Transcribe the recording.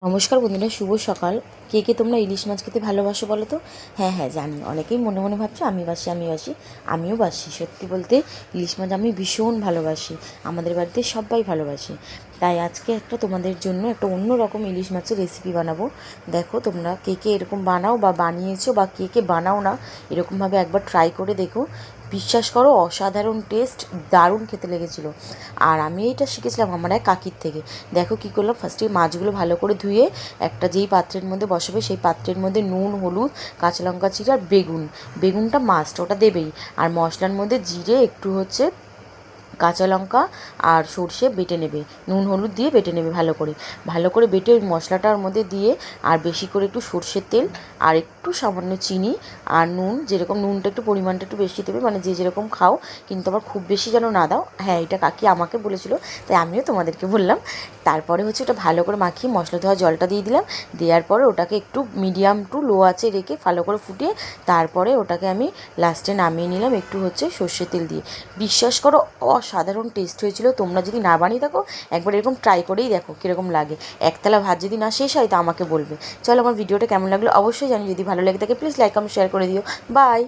নমস্কার বন্ধুরা, শুভ সকাল। কে কে তোমরা ইলিশ মাছ খেতে ভালোবাসো বলো তো? হ্যাঁ হ্যাঁ, জানি অনেকেই মনে মনে ভাবছো আমি বাসি আমি বাসি। আমিও বাসি, সত্যি বলতে ইলিশ মাছ আমি ভীষণ ভালোবাসি। আমাদের বাড়িতে সবাই ভালোবাসে। তাই আজকে তোমাদের জন্য একটা অন্য রকম ইলিশ মাছের রেসিপি বানাবো। দেখো তোমরা কে কে এরকম বানাও বা বানিয়েছো, বা কে কে বানাও না, এরকমভাবে একবার ট্রাই করে দেখো। বিশ্বাস করো, অসাধারণ টেস্ট, দারুণ খেতে লেগেছিলো। আর আমি এটা শিখেছিলাম আমার এক কাকির থেকে। দেখো কী করলাম, ফার্স্টে মাছগুলো ভালো করে ধুয়ে একটা যেই পাত্রের মধ্যে বসাবে সেই পাত্রের মধ্যে নুন, হলুদ, কাঁচা লঙ্কা চিড়া আর বেগুনটা মাস্ট, ওটা দেবেই। আর মশলার মধ্যে জিরে, একটু কাঁচা লঙ্কা আর সর্ষে বেটে নেবে, নুন হলুদ দিয়ে বেটে নেবে ভালো করে বেটে ওই মশলাটার মধ্যে দিয়ে, আর বেশি করে একটু সর্ষের তেল আর একটু সামান্য চিনি আর নুন, যেরকম নুনটা একটু পরিমাণটা একটু বেশি দেবে, মানে যে যেরকম খাও, কিন্তু আবার খুব বেশি যেন না দাও। হ্যাঁ, এটা কাকি আমাকে বলেছিল, তাই আমিও তোমাদেরকে বললাম। তারপরে ওটা ভালো করে মাখিয়ে মশলা ধোয়া জলটা দিয়ে দিলাম। দেওয়ার পরে ওটাকে একটু মিডিয়াম টু লো আঁচে রেখে ভালো করে ফুটিয়ে, তারপরে ওটাকে আমি লাস্টে নামিয়ে নিলাম একটু সর্ষের তেল দিয়ে। বিশ্বাস করো, অসাধারণ টেস্ট হয়েছিল। তোমরা যদি না বানিয়ে থাকো, একবার এরকম ট্রাই করেই দেখো কীরকম লাগে। একতলা ভাত যদি না শেষ হয় তা আমাকে বলবে। চলো, আমার ভিডিওটা কেমন লাগলো অবশ্যই জানি। যদি ভালো লাগে থাকে প্লিজ লাইক কমেন্ট শেয়ার করে দিও। বাই।